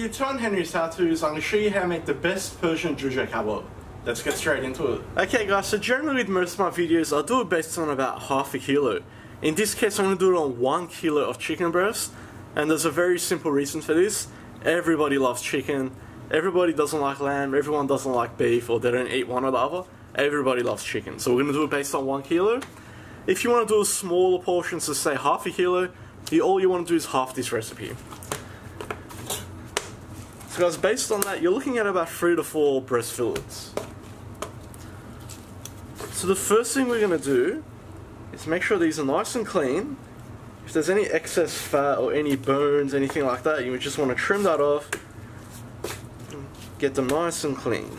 return Henry's tattoos, I'm going to show you how to make the best Persian Joojeh Kabab. Let's get straight into it. Okay guys, so generally with most of my videos, I do it based on about half a kilo. In this case, I'm going to do it on 1 kilo of chicken breast, and there's a very simple reason for this. Everybody loves chicken, everybody doesn't like lamb, everyone doesn't like beef, or they don't eat one or the other. Everybody loves chicken, so we're going to do it based on 1 kilo. If you want to do a smaller portion, so say half a kilo, all you want to do is half this recipe. So guys, based on that, you're looking at about 3 to 4 breast fillets. So the first thing we're going to do is make sure these are nice and clean. If there's any excess fat or any bones, anything like that, you just want to trim that off. Get them nice and clean.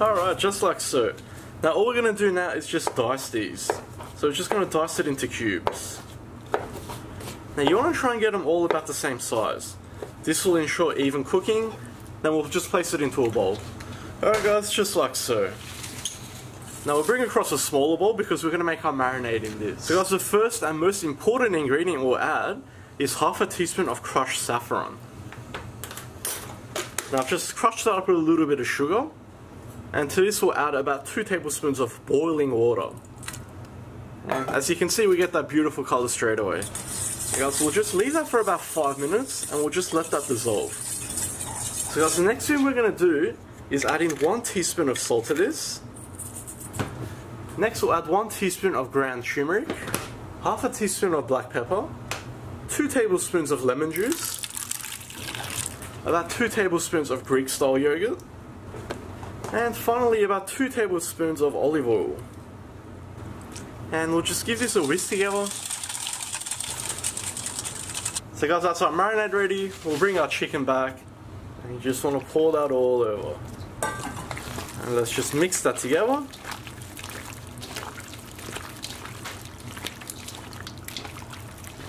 Alright, just like so. Now all we're going to do now is just dice these. So we're just going to dice it into cubes. Now you want to try and get them all about the same size. This will ensure even cooking. Then we'll just place it into a bowl. Alright guys, just like so. Now we'll bring across a smaller bowl because we're going to make our marinade in this. So guys, the first and most important ingredient we'll add is half a teaspoon of crushed saffron. Now I've just crushed that up with a little bit of sugar. And to this we'll add about 2 tablespoons of boiling water. And as you can see, we get that beautiful color straight away. So guys, we'll just leave that for about 5 minutes and we'll just let that dissolve. So guys, the next thing we're going to do is add in 1 teaspoon of salt to this. Next we'll add 1 teaspoon of ground turmeric, half a teaspoon of black pepper, 2 tablespoons of lemon juice, about 2 tablespoons of Greek style yogurt, and finally about 2 tablespoons of olive oil. And we'll just give this a whisk together. So guys, that's our marinade ready. We'll bring our chicken back, and you just want to pour that all over. And let's just mix that together.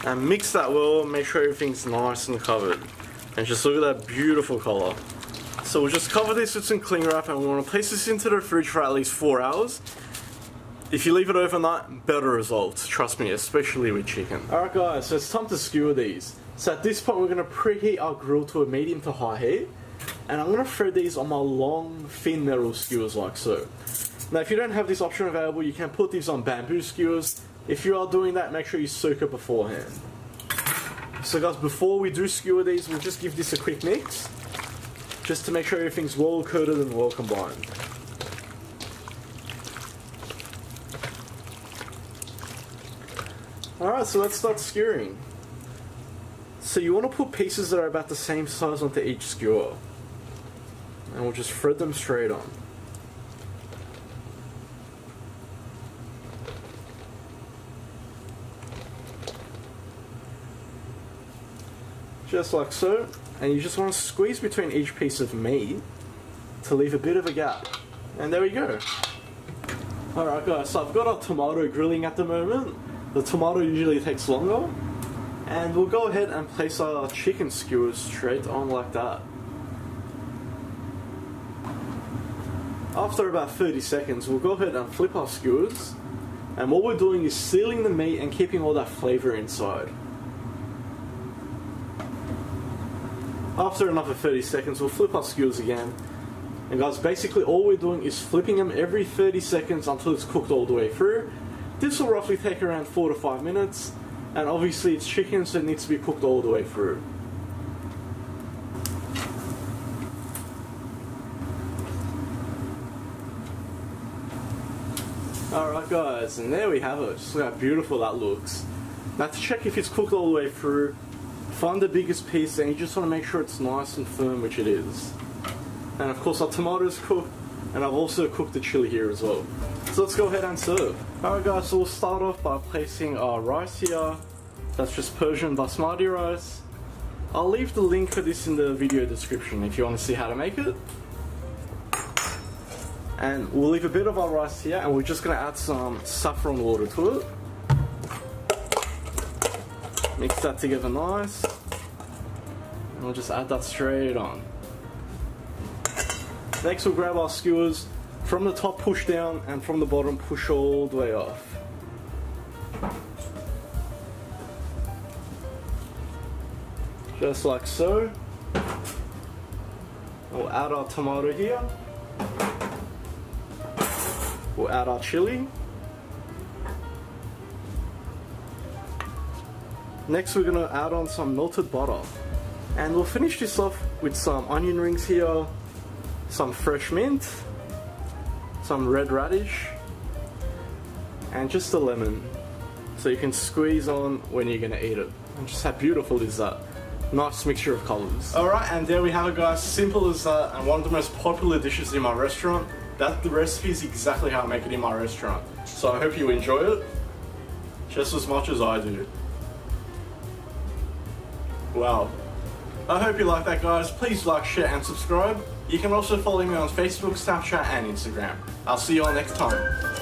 And mix that well, make sure everything's nice and covered. And just look at that beautiful colour. So we'll just cover this with some cling wrap and we want to place this into the fridge for at least 4 hours. If you leave it overnight, better results, trust me, especially with chicken. Alright guys, so it's time to skewer these. So at this point we're going to preheat our grill to a medium to high heat. And I'm going to thread these on my long, thin metal skewers like so. Now if you don't have this option available, you can put these on bamboo skewers. If you are doing that, make sure you soak it beforehand. So guys, before we do skewer these, we'll just give this a quick mix, just to make sure everything's well coated and well combined. Alright, so let's start skewering. So you want to put pieces that are about the same size onto each skewer. And we'll just thread them straight on. Just like so, and you just want to squeeze between each piece of meat to leave a bit of a gap. And there we go. Alright guys, so I've got our tomato grilling at the moment. The tomato usually takes longer. And we'll go ahead and place our chicken skewers straight on like that. After about 30 seconds, we'll go ahead and flip our skewers. And what we're doing is sealing the meat and keeping all that flavour inside. After another 30 seconds, we'll flip our skewers again. And guys, basically all we're doing is flipping them every 30 seconds until it's cooked all the way through. This will roughly take around 4 to 5 minutes. And obviously it's chicken, so it needs to be cooked all the way through. Alright guys, and there we have it. Just look how beautiful that looks. Now to check if it's cooked all the way through, find the biggest piece and you just want to make sure it's nice and firm, which it is. And of course our tomatoes cooked, and I've also cooked the chili here as well. So let's go ahead and serve. Alright guys, so we'll start off by placing our rice here. That's just Persian basmati rice. I'll leave the link for this in the video description if you want to see how to make it. And we'll leave a bit of our rice here and we're just going to add some saffron water to it. Mix that together nice, and we'll just add that straight on. Next we'll grab our skewers, from the top push down and from the bottom push all the way off. Just like so. We'll add our tomato here. We'll add our chili. Next we're gonna add on some melted butter. And we'll finish this off with some onion rings here, some fresh mint, some red radish, and just a lemon. So you can squeeze on when you're gonna eat it. And just how beautiful is that? Nice mixture of colours. Alright, and there we have it guys, simple as that, and one of the most popular dishes in my restaurant. The recipe is exactly how I make it in my restaurant. So I hope you enjoy it, just as much as I do. Wow. I hope you like that guys, please like, share and subscribe. You can also follow me on Facebook, Snapchat and Instagram. I'll see you all next time.